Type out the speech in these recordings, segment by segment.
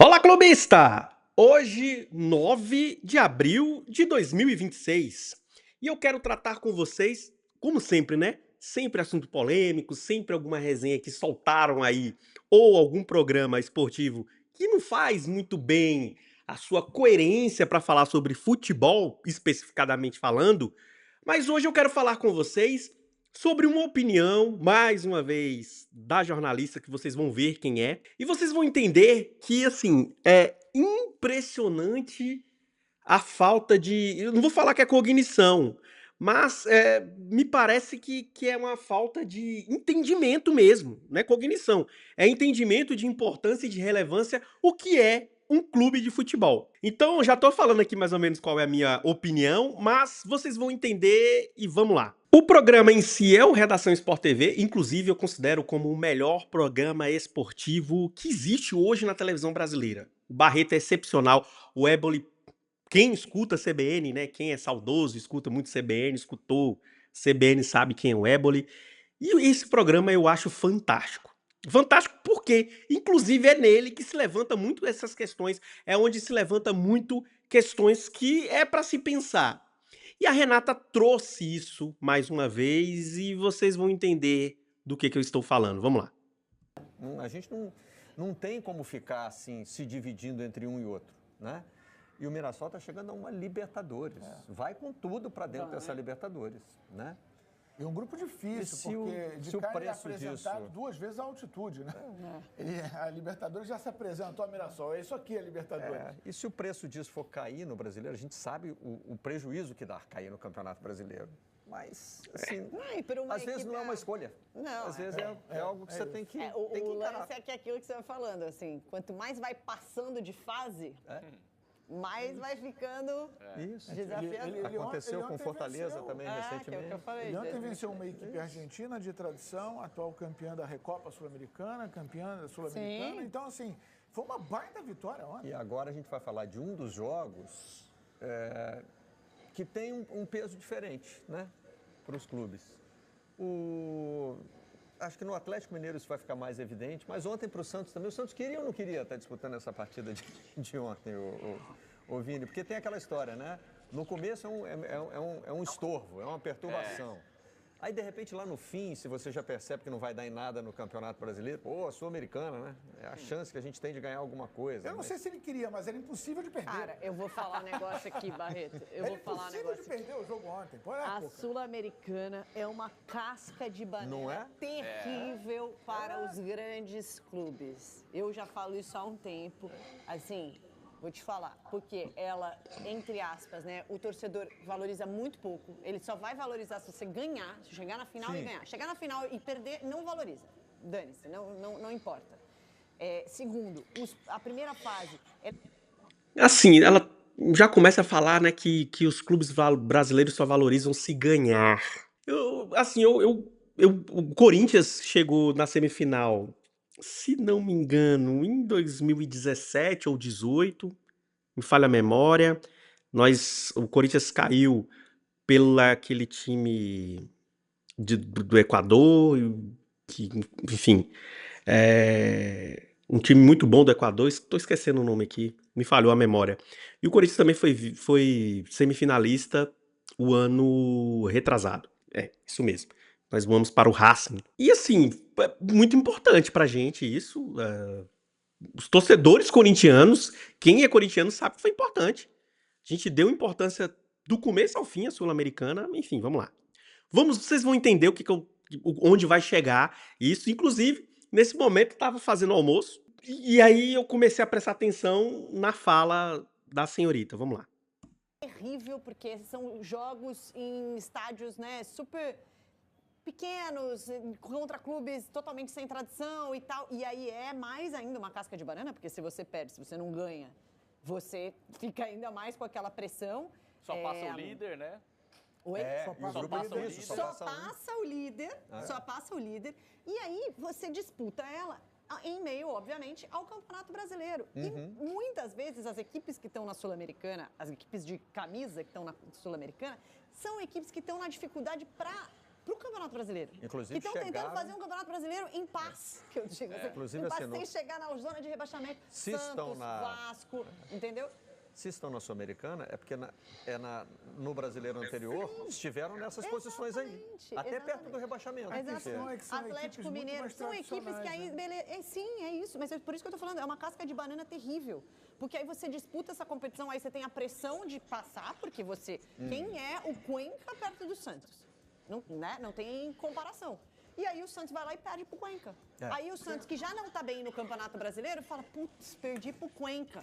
Olá, clubista! Hoje, 9 de abril de 2026. E eu quero tratar com vocês, como sempre, né? Sempre assunto polêmico, sempre alguma resenha que soltaram aí, ou algum programa esportivo que não faz muito bem a sua coerência para falar sobre futebol, especificadamente falando. Mas hoje eu quero falar com vocês sobre uma opinião, mais uma vez, da jornalista, que vocês vão ver quem é, e vocês vão entender que, assim, é impressionante a falta de. Eu não vou falar que é cognição, mas me parece que é uma falta de entendimento mesmo, não é cognição. É entendimento de importância e de relevância o que é um clube de futebol. Então, já tô falando aqui mais ou menos qual é a minha opinião, mas vocês vão entender e vamos lá. O programa em si é o Redação Sport TV, inclusive eu considero como o melhor programa esportivo que existe hoje na televisão brasileira. O Barreto é excepcional, o Éboli, quem escuta CBN, né, quem é saudoso, escuta muito CBN, escutou CBN, sabe quem é o Éboli. E esse programa eu acho fantástico. Fantástico porque, inclusive, é nele que se levanta muito essas questões, é onde se levanta muito questões que é para se pensar. E a Renata trouxe isso mais uma vez e vocês vão entender do que eu estou falando. Vamos lá. A gente não tem como ficar assim, se dividindo entre um e outro, né? E o Mirassol está chegando a uma Libertadores. Vai com tudo para dentro dessa Libertadores, né? E um grupo difícil, se porque se de o cara ele é preço apresentado disso- duas vezes a altitude, né? A Libertadores já se apresentou a Mirassol, é isso aqui a Libertadores. E se o preço disso for cair no brasileiro, a gente sabe o prejuízo que dá cair no Campeonato Brasileiro. Mas, assim, Não, e por uma às vezes equipe- não é uma escolha. Não, Às vezes é algo que você tem que o encarar. lance é que é aquilo que você vai falando, assim, quanto mais vai passando de fase, mais vai ficando Isso. desafiador. Aconteceu ele com ontem Fortaleza venceu. também, Que é o que recentemente. eu falei. Ele ontem né? venceu uma equipe argentina de tradição, atual campeã da Recopa Sul-Americana, campeã da Sul-Americana. Sim. Então, assim, foi uma baita vitória ontem. E agora a gente vai falar de um dos jogos que tem um peso diferente, né, para os clubes. Acho que no Atlético Mineiro isso vai ficar mais evidente, mas ontem para o Santos também. O Santos queria ou não queria estar disputando essa partida de ontem, o Vini? Porque tem aquela história, né? No começo é um estorvo, é uma perturbação. Aí, de repente, lá no fim, se você já percebe que não vai dar em nada no Campeonato Brasileiro, pô, a Sul-Americana, né? É a chance que a gente tem de ganhar alguma coisa. Eu não sei se ele queria, mas era impossível de perder. Cara, eu vou falar um negócio aqui, Barreto. Eu vou Era falar um impossível negócio de aqui. perder o jogo ontem. Põe lá, A Cuca. Sul-Americana é uma casca de banana Não é? terrível para os grandes clubes. Eu já falo isso há um tempo. Assim, vou te falar, porque ela, entre aspas, né, o torcedor valoriza muito pouco. Ele só vai valorizar se você ganhar, se chegar na final e ganhar. Chegar na final e perder, não valoriza. Dane-se, não importa. Segundo, a primeira fase é Assim, ela já começa a falar, né, que os clubes brasileiros só valorizam se ganhar. O Corinthians chegou na semifinal, se não me engano, em 2017 ou 18, me falha a memória. O Corinthians caiu pela aquele time do Equador, que, enfim, um time muito bom do Equador, estou esquecendo o nome aqui, me falhou a memória. E o Corinthians também foi semifinalista o ano retrasado. É, isso mesmo. Nós vamos para o Racing. E assim, é muito importante pra gente isso. Os torcedores corintianos, quem é corintiano sabe que foi importante. A gente deu importância do começo ao fim à Sul-Americana. Enfim, vamos lá. Vocês vão entender onde vai chegar isso. Inclusive, nesse momento, estava fazendo almoço e aí eu comecei a prestar atenção na fala da senhorita. Vamos lá. terrível, porque são jogos em estádios, né, super pequenos, contra clubes totalmente sem tradição e tal. E aí é mais ainda uma casca de banana, porque se você perde, se você não ganha, você fica ainda mais com aquela pressão. Só passa o líder, né? Oi? Só passa Só o passa o líder. líder. Só passa o líder, só passa o líder. E aí você disputa ela em meio, obviamente, ao Campeonato Brasileiro. E muitas vezes as equipes que estão na Sul-Americana, as equipes de camisa que estão na Sul-Americana, são equipes que estão na dificuldade para pro Campeonato Brasileiro. Inclusive, que estão tentando chegaram- fazer um Campeonato Brasileiro em paz, que eu digo. Assim, Inclusive, em paz, assim, sem no- chegar na zona de rebaixamento. Se Santos, estão na- Vasco, entendeu? Se estão na Sul-Americana, é porque no brasileiro anterior estiveram nessas posições aí. Exatamente, Até perto exatamente. do rebaixamento. Exato. questão é que são equipes Atlético muito Mineiro, mais são equipes que aí, tradicionais, né? sim, é isso, mas é por isso que eu tô falando, é uma casca de banana terrível, porque aí você disputa essa competição, aí você tem a pressão de passar, porque você, quem é o Cuenca perto do Santos? Não, né? Não tem comparação. E aí o Santos vai lá e perde pro Cuenca. É. Aí o Santos, que já não tá bem no Campeonato Brasileiro, fala, putz, perdi pro Cuenca.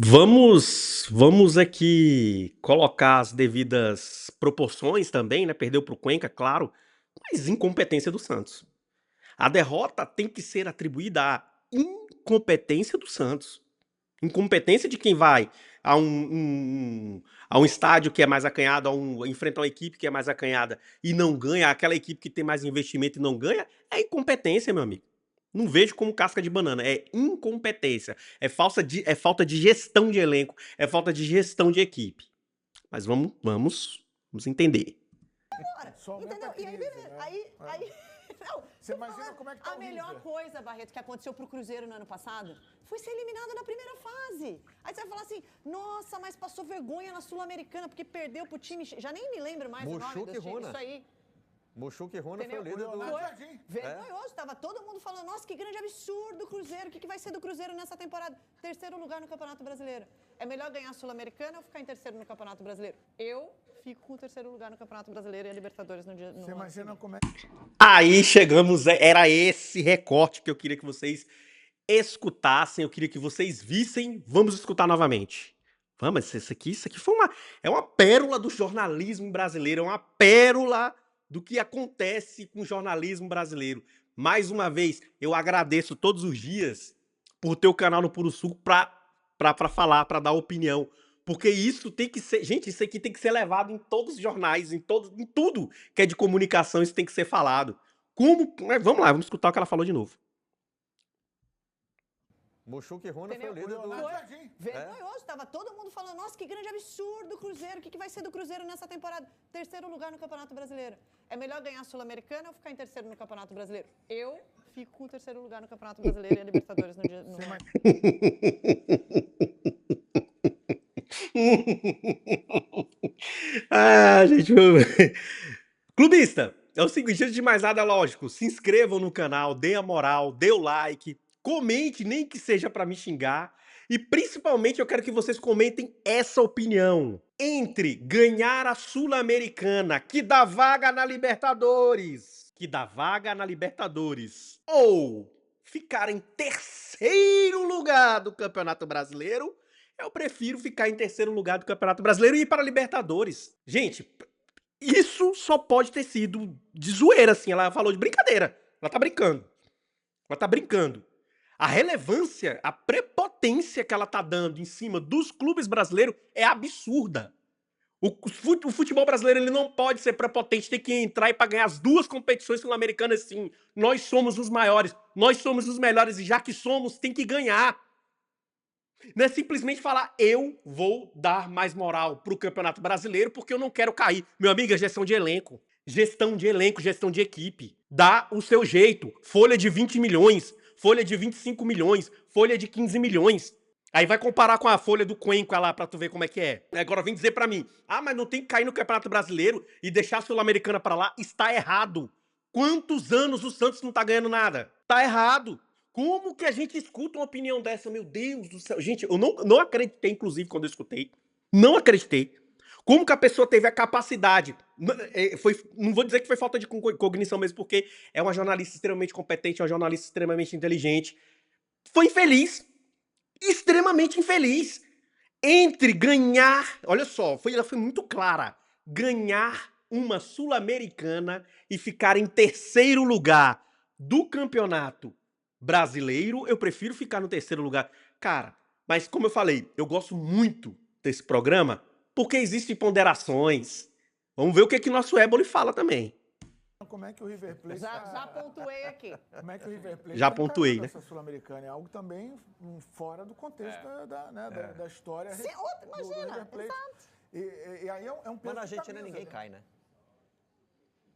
Vamos aqui colocar as devidas proporções também, né? Perdeu pro Cuenca, claro, mas incompetência do Santos. A derrota tem que ser atribuída à incompetência do Santos. Incompetência de quem vai a um estádio que é mais acanhado, enfrentar uma equipe que é mais acanhada e não ganha, aquela equipe que tem mais investimento e não ganha, é incompetência, meu amigo. Não vejo como casca de banana, é incompetência, é falta de gestão de elenco, é falta de gestão de equipe. Mas vamos entender. Bora, Só aumenta entendeu? a E aí, crise, beleza. né? Aí não, Você tô imagina falando, como é que tá a o melhor River. coisa, Barreto, que aconteceu pro Cruzeiro no ano passado foi ser eliminado na primeira fase. Aí você vai falar assim, nossa, mas passou vergonha na Sul-Americana, porque perdeu pro time, já nem me lembro mais o nome Muxuca dos e times, Runa. isso aí. Muxuca e Rona foi o Entendeu? líder do... Leonardo Jardim. Vergonhoso, tava todo mundo falando, nossa, que grande absurdo o Cruzeiro, o que vai ser do Cruzeiro nessa temporada? Terceiro lugar no Campeonato Brasileiro. É melhor ganhar a Sul-Americana ou ficar em terceiro no Campeonato Brasileiro? Eu fico com o terceiro lugar no Campeonato Brasileiro e a Libertadores no dia. Você imagina como é Aí chegamos, era esse recorte que eu queria que vocês escutassem, eu queria que vocês vissem. Vamos escutar novamente. Vamos, isso aqui foi uma pérola do jornalismo brasileiro, é uma pérola do que acontece com o jornalismo brasileiro. Mais uma vez, eu agradeço todos os dias por ter o canal no Puro Suco pra falar, pra dar opinião. Porque isso tem que ser. Gente, isso aqui tem que ser levado em todos os jornais, em tudo que é de comunicação, isso tem que ser falado. Vamos lá, vamos escutar o que ela falou de novo. Muxuca e Rona foi o Entendeu? líder do... Leonardo Jardim. Vergonhoso, tava todo mundo falando, nossa, que grande absurdo o Cruzeiro, o que vai ser do Cruzeiro nessa temporada? Terceiro lugar no Campeonato Brasileiro. É melhor ganhar a Sul-Americana ou ficar em terceiro no Campeonato Brasileiro? Eu fico com o terceiro lugar no Campeonato Brasileiro e a Libertadores no dia. Você imagina Gente. Clubista, é o seguinte, antes de mais nada, lógico, se inscrevam no canal, dê a moral, dê o like, comente, nem que seja pra me xingar. E principalmente eu quero que vocês comentem essa opinião. Entre ganhar a Sul-Americana, que dá vaga na Libertadores, ou ficar em terceiro lugar do Campeonato Brasileiro, eu prefiro ficar em terceiro lugar do Campeonato Brasileiro e ir para a Libertadores. Gente, isso só pode ter sido de zoeira, assim. Ela falou de brincadeira. Ela tá brincando. A relevância, a prepotência que ela tá dando em cima dos clubes brasileiros é absurda. O futebol brasileiro ele não pode ser prepotente, tem que entrar e para ganhar as duas competições sul-americanas, sim. Nós somos os maiores, nós somos os melhores e já que somos, tem que ganhar. Não é simplesmente falar, eu vou dar mais moral pro Campeonato Brasileiro porque eu não quero cair. Meu amigo, é gestão de elenco, gestão de equipe. Dá o seu jeito. Folha de 20 milhões, folha de 25 milhões, folha de 15 milhões. Aí vai comparar com a folha do Cuenca lá pra tu ver como é que é. Agora vem dizer pra mim, mas não tem que cair no Campeonato Brasileiro e deixar a Sul-Americana pra lá. Está errado. Quantos anos o Santos não tá ganhando nada? Tá errado. Como que a gente escuta uma opinião dessa? Meu Deus do céu. Gente, eu não acreditei, inclusive, quando eu escutei. Não acreditei. Como que a pessoa teve a capacidade? Não vou dizer que foi falta de cognição mesmo, porque é uma jornalista extremamente competente, é uma jornalista extremamente inteligente. Foi infeliz. Extremamente infeliz. Entre ganhar... Olha só, ela foi muito clara. Ganhar uma Sul-Americana e ficar em terceiro lugar do campeonato brasileiro, eu prefiro ficar no terceiro lugar. Cara, mas como eu falei, eu gosto muito desse programa porque existem ponderações. Vamos ver o que é que nosso Éboli fala também. como é que o River Plate Já pontuei aqui. como é que o River Plate Já tá pontuei, encarando né? essa Sul-Americana. É algo também fora do contexto da história Sim, do imagina, River Plate. E aí é um peso Mas na de Argentina camisa, ninguém né? cai, né?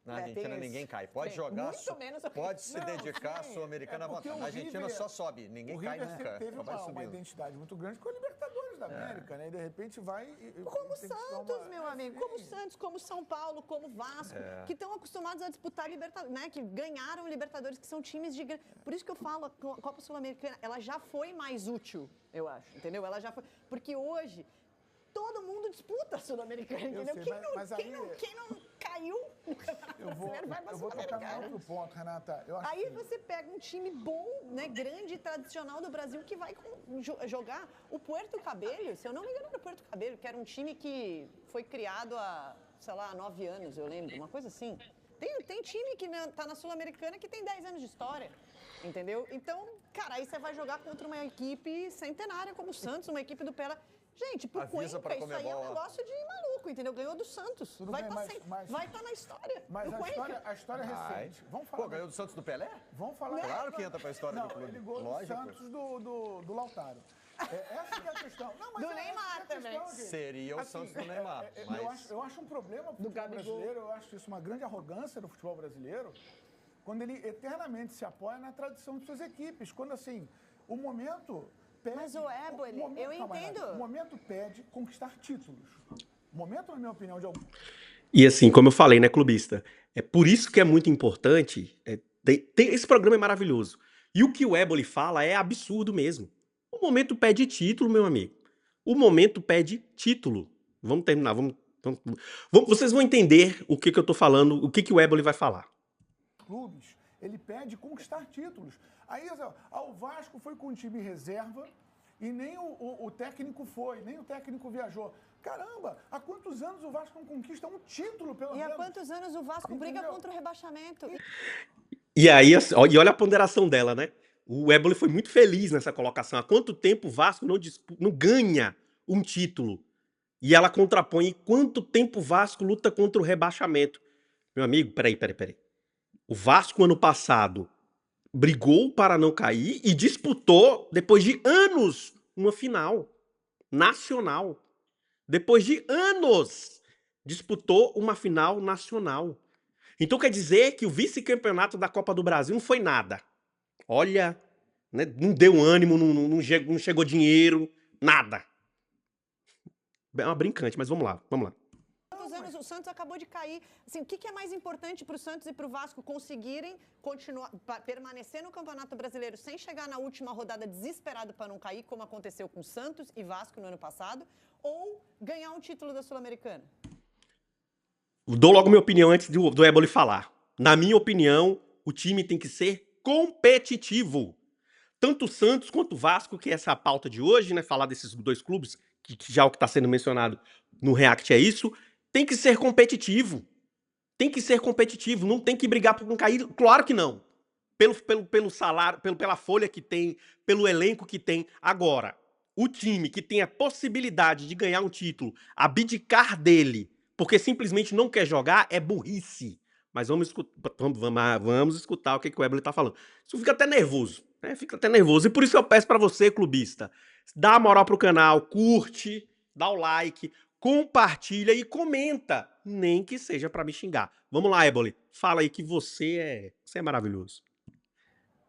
Na É, Argentina tem ninguém isso. cai. Pode Tem, jogar, muito menos pode se Não, dedicar à sim, Sul-Americana à porque vontade. o Na Argentina River- só sobe, ninguém O cai River sempre nunca. teve Só vai uma subindo. identidade muito grande com a Libertadores da América, né? E de repente vai Como o tem que se dar Santos, uma- meu amigo, como o Santos, como o São Paulo, como o Vasco, que estão acostumados a disputar Libertadores, né? Que ganharam Libertadores, que são times de... Por isso que eu falo, a Copa Sul-Americana, ela já foi mais útil, eu acho, entendeu? Ela já foi... Porque hoje, todo mundo disputa a Sul-Americana, entendeu? sei, Quem, mas aí- quem não caiu no Campeonato Eu vou, Brasileiro vai pra eu vou tocar num Sul-Americana. outro ponto, Renata. Eu acho Aí que- você pega um time bom, né, grande, tradicional do Brasil, que vai jogar o Puerto Cabello, se eu não me engano era o Puerto Cabello, que era um time que foi criado há, sei lá, 9 anos, eu lembro, uma coisa assim. Tem time que tá na Sul-Americana que tem 10 anos de história, entendeu? Então, cara, aí você vai jogar contra uma equipe centenária como o Santos, uma equipe do Pela... Gente, pro Avisa Cuenca, pra isso aí é um Comebol, ó. negócio de maluco, entendeu? Ganhou do Santos. Tudo vai bem, estar mas- vai tá na história Mas do a Cuenca. história é Vai. recente. Vamos falar. Pô, ganhou do Santos do Pelé? Vamos falar. Claro que entra pra história Não, do clube. ele gol do Lógico. Santos do Lautaro. Essa que é a questão. Não, mas Do essa Neymar que é a também. questão, gente. Seria o Santos do Neymar, mas- eu acho um problema pro Do futebol Gabigol. brasileiro, eu acho isso uma grande arrogância do futebol brasileiro, quando ele eternamente se apoia na tradição de suas equipes. Quando, assim, o momento pede... Mas o Éboli, eu calma, Renata, entendo. O momento pede conquistar títulos. O momento, na minha opinião, de algum... E assim, como eu falei, né, clubista? É por isso que é muito importante. Esse programa é maravilhoso. E o que o Éboli fala é absurdo mesmo. O momento pede título, meu amigo. O momento pede título. Vamos terminar, vocês vão entender o que eu tô falando, o que o Éboli vai falar. clubes, ele pede conquistar títulos. Aí, o Vasco foi com o time reserva e nem o técnico foi, nem o técnico viajou. Caramba, há quantos anos o Vasco não conquista um título, pelo E há menos? quantos anos o Vasco briga Entendeu? contra o rebaixamento? E aí, assim, e olha a ponderação dela, né? O Éboli foi muito feliz nessa colocação. Há quanto tempo o Vasco não ganha um título? E ela contrapõe quanto tempo o Vasco luta contra o rebaixamento. Meu amigo, peraí. O Vasco, ano passado, brigou para não cair e disputou, depois de anos, uma final nacional. Depois de anos, disputou uma final nacional. Então quer dizer que o vice-campeonato da Copa do Brasil não foi nada. Olha, né, não deu ânimo, não chegou dinheiro, nada. É uma brincante, mas vamos lá. Quantos anos o Santos acabou de cair? Assim, o que é mais importante para o Santos e para o Vasco conseguirem continuar, permanecer no Campeonato Brasileiro sem chegar na última rodada desesperado para não cair, como aconteceu com Santos e Vasco no ano passado, ou ganhar um título da Sul-Americana? Dou logo minha opinião antes do Éboli falar. Na minha opinião, o time tem que ser competitivo. Tanto o Santos quanto o Vasco, que é essa a pauta de hoje, né? Falar desses dois clubes, que já o que está sendo mencionado no React é isso, tem que ser competitivo. Tem que ser competitivo, não tem que brigar por não cair. Claro que não. Pelo salário, pela folha que tem, pelo elenco que tem. Agora, o time que tem a possibilidade de ganhar um título, abdicar dele, porque simplesmente não quer jogar, é burrice. Mas vamos escutar o que o Éboli tá falando. Isso fica até nervoso, né? Fica até nervoso. E por isso eu peço pra você, clubista, dá a moral pro canal, curte, dá o like, compartilha e comenta, nem que seja pra me xingar. Vamos lá, Éboli, fala aí que você é maravilhoso.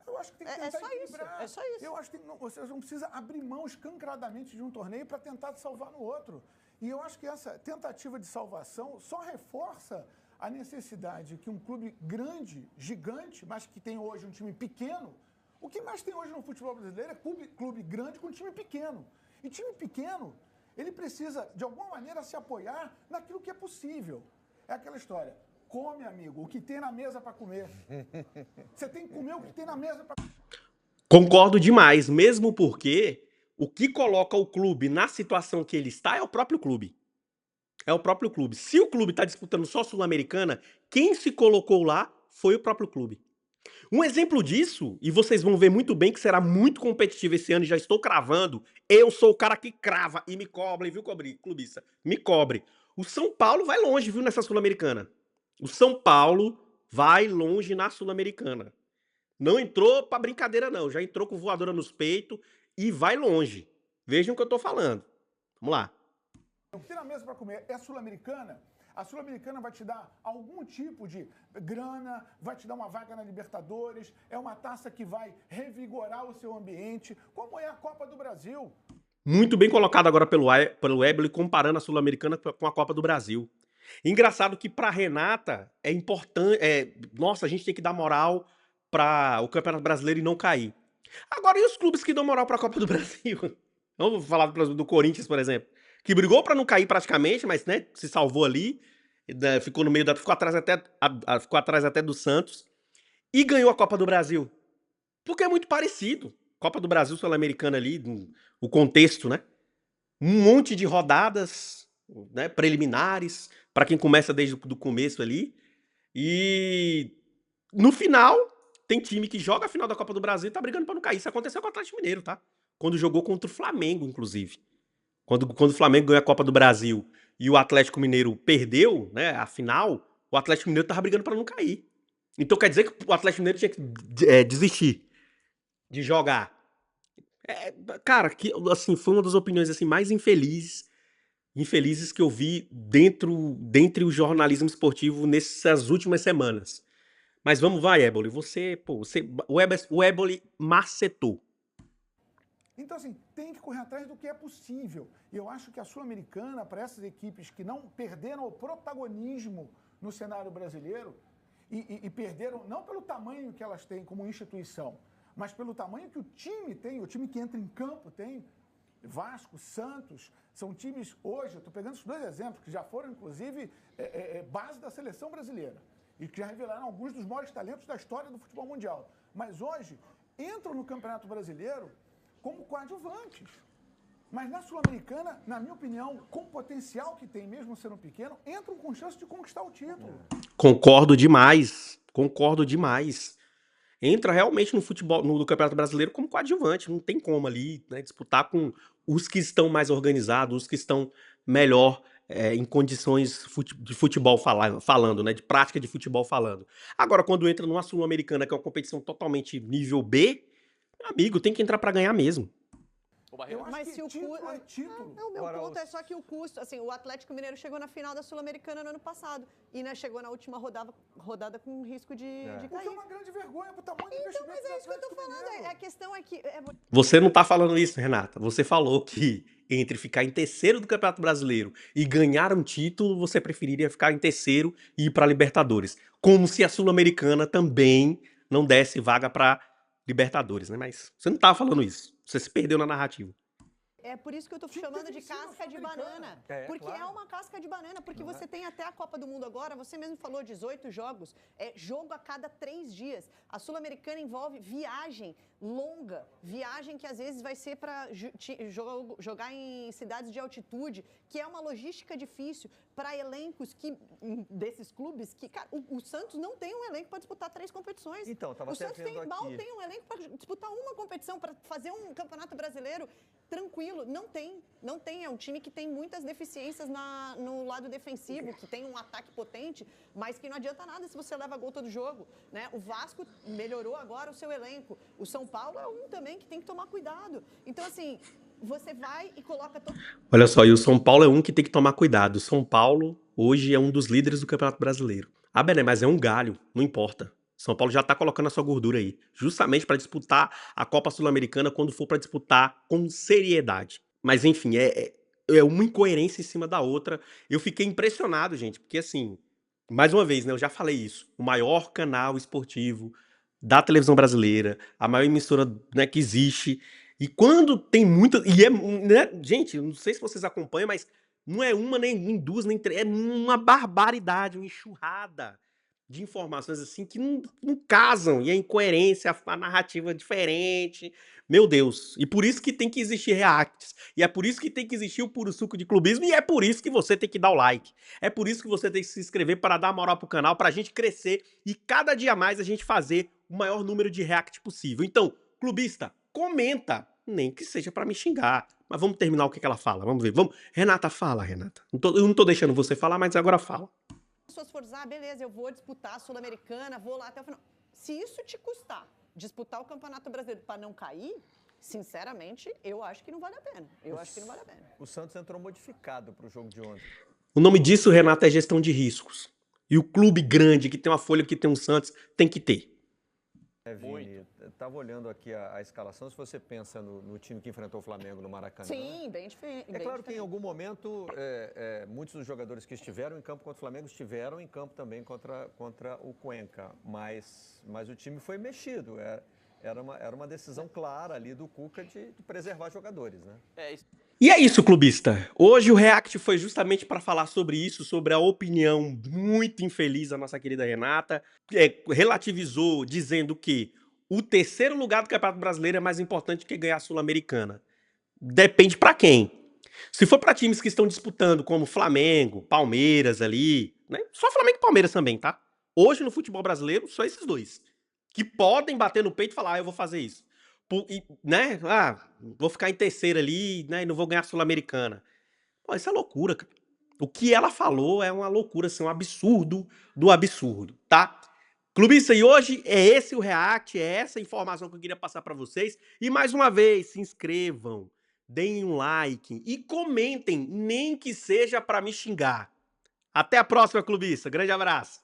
Eu acho que tem que É tentar só isso, equilibrar. é só isso. Eu acho que você não precisa abrir mão escancaradamente de um torneio para tentar salvar no outro. E eu acho que essa tentativa de salvação só reforça a necessidade que um clube grande, gigante, mas que tem hoje um time pequeno, o que mais tem hoje no futebol brasileiro é clube grande com time pequeno. E time pequeno, ele precisa, de alguma maneira, se apoiar naquilo que é possível. É aquela história. Come, amigo, o que tem na mesa para comer. Você tem que comer o que tem na mesa para comer. Concordo demais, mesmo porque o que coloca o clube na situação que ele está é o próprio clube. É o próprio clube. Se o clube está disputando só Sul-Americana, quem se colocou lá foi o próprio clube. Um exemplo disso, e vocês vão ver muito bem que será muito competitivo esse ano, e já estou cravando, eu sou o cara que crava e me cobre, viu, clubista? Me cobre. O São Paulo vai longe, viu, nessa Sul-Americana. O São Paulo vai longe na Sul-Americana. Não entrou pra brincadeira, não. Já entrou com voadora nos peitos e vai longe. Vejam o que eu tô falando. Vamos lá. O que tem na mesa para comer é Sul-Americana. A Sul-Americana vai te dar algum tipo de grana, vai te dar uma vaga na Libertadores, é uma taça que vai revigorar o seu ambiente, como é a Copa do Brasil. Muito bem colocado agora pelo Ebele, comparando a Sul-Americana com a Copa do Brasil. Engraçado que pra Renata é importante. Nossa, a gente tem que dar moral para o Campeonato Brasileiro e não cair. Agora, e os clubes que dão moral pra Copa do Brasil? Vamos falar do Corinthians, por exemplo, que brigou pra não cair praticamente, mas né, se salvou ali, né, ficou no meio ficou atrás até do Santos e ganhou a Copa do Brasil. Porque é muito parecido. Copa do Brasil, Sul-Americana ali, o contexto, né? Um monte de rodadas, né, preliminares, pra quem começa desde o começo ali. E no final, tem time que joga a final da Copa do Brasil e tá brigando pra não cair. Isso aconteceu com o Atlético Mineiro, tá? Quando jogou contra o Flamengo, inclusive. Quando o Flamengo ganhou a Copa do Brasil e o Atlético Mineiro perdeu, né, a final, o Atlético Mineiro tava brigando pra não cair. Então quer dizer que o Atlético Mineiro tinha que desistir de jogar. Cara, que, assim, foi uma das opiniões assim, mais infelizes que eu vi dentre o jornalismo esportivo nessas últimas semanas. Mas vai, Eboli. O Eboli macetou. Então, assim, tem que correr atrás do que é possível. E eu acho que a Sul-Americana, para essas equipes que não perderam o protagonismo no cenário brasileiro, e perderam não pelo tamanho que elas têm como instituição, mas pelo tamanho que o time tem, o time que entra em campo tem. Vasco, Santos, são times hoje, eu estou pegando esses dois exemplos, que já foram, inclusive, base da seleção brasileira. E que já revelaram alguns dos maiores talentos da história do futebol mundial. Mas hoje, entram no Campeonato Brasileiro como coadjuvantes. Mas na Sul-Americana, na minha opinião, com o potencial que tem, mesmo sendo pequeno, entram com chance de conquistar o título. Concordo demais. Entra realmente no futebol, no Campeonato Brasileiro como coadjuvante. Não tem como ali, né, disputar com os que estão mais organizados, os que estão melhor em condições de futebol falando, né, de prática de futebol falando. Agora, quando entra numa Sul-Americana, que é uma competição totalmente nível B, meu amigo, tem que entrar pra ganhar mesmo. Eu acho Mas que se o título é título. Não, meu ponto é só que o custo, assim, o Atlético Mineiro chegou na final da Sul-Americana no ano passado e né, chegou na última rodada com risco de O que cair. é uma grande vergonha pro tamanho do Então, investimento mas é isso que eu tô do Atlético falando. Mineiro. A questão é que Você não tá falando isso, Renata. Você falou que entre ficar em terceiro do Campeonato Brasileiro e ganhar um título, você preferiria ficar em terceiro e ir pra Libertadores. Como se a Sul-Americana também não desse vaga pra Libertadores, né? Mas você não tava falando isso. Você se perdeu na narrativa. é por isso que eu tô chamando de casca de banana. Porque claro. é uma casca de banana, porque você tem até a Copa do Mundo agora, você mesmo falou 18 jogos, é jogo a cada 3 dias. A Sul-Americana envolve viagem longa, viagem que às vezes vai ser para jogar em cidades de altitude, que é uma logística difícil para elencos desses clubes que, cara, o Santos não tem um elenco para disputar 3 competições. Então, tava o até Santos vendo mal aqui. tem um elenco para disputar uma competição, para fazer um campeonato brasileiro tranquilo. Não tem. É um time que tem muitas deficiências no lado defensivo, que tem um ataque potente, mas que não adianta nada se você leva gol todo jogo, né? O Vasco melhorou agora o seu elenco. O São Paulo é um também que tem que tomar cuidado. Então, assim, você vai e coloca... Olha só, e o São Paulo é um que tem que tomar cuidado. O São Paulo hoje é um dos líderes do Campeonato Brasileiro. Ah, Bené, mas é um galho, não importa. São Paulo já tá colocando a sua gordura aí, justamente pra disputar a Copa Sul-Americana quando for pra disputar com seriedade. Mas enfim, é uma incoerência em cima da outra. Eu fiquei impressionado, gente, porque assim, mais uma vez, né, eu já falei isso, o maior canal esportivo da televisão brasileira, a maior emissora, né, que existe. E quando tem muita. Né, gente, eu não sei se vocês acompanham, mas não é uma, nem duas, nem três. É uma barbaridade, uma enxurrada de informações assim que não casam. E a incoerência, a narrativa é diferente. Meu Deus. E por isso que tem que existir reacts. E é por isso que tem que existir o puro suco de clubismo. E é por isso que você tem que dar o like. É por isso que você tem que se inscrever para dar moral pro canal, pra gente crescer e cada dia mais a gente fazer o maior número de react possível. Então, clubista, comenta, nem que seja pra me xingar. Mas vamos terminar o que ela fala, vamos ver. Vamos. Renata, fala, Renata. Eu não tô deixando você falar, mas agora fala. As pessoas forem dizer, beleza, eu vou disputar a Sul-Americana, vou lá até o final. Se isso te custar disputar o Campeonato Brasileiro para não cair, sinceramente, eu acho que não vale a pena. O Santos entrou modificado pro jogo de ontem. O nome disso, Renato, é gestão de riscos. E o clube grande, que tem uma folha, que tem um Santos, tem que ter. Vini, estava olhando aqui a escalação, se você pensa no time que enfrentou o Flamengo no Maracanã. Sim, bem diferente. É claro que em algum momento, muitos dos jogadores que estiveram em campo contra o Flamengo estiveram em campo também contra o Cuenca, mas o time foi mexido. Era uma decisão clara ali do Cuca de preservar jogadores, né? E é isso, clubista. Hoje o React foi justamente para falar sobre isso, sobre a opinião muito infeliz da nossa querida Renata, que relativizou dizendo que o terceiro lugar do Campeonato Brasileiro é mais importante que ganhar a Sul-Americana. Depende para quem. Se for para times que estão disputando, como Flamengo, Palmeiras ali, né? Só Flamengo e Palmeiras também, tá? Hoje no futebol brasileiro, só esses dois. Que podem bater no peito e falar, eu vou fazer isso. Né? Vou ficar em terceiro ali, né? E não vou ganhar a Sul-Americana. Pô, isso é loucura, cara. O que ela falou é uma loucura, assim, um absurdo do absurdo, tá? Clubista, e hoje é esse o React, é essa a informação que eu queria passar para vocês. E mais uma vez, se inscrevam, deem um like e comentem, nem que seja para me xingar. Até a próxima, clubista. Grande abraço.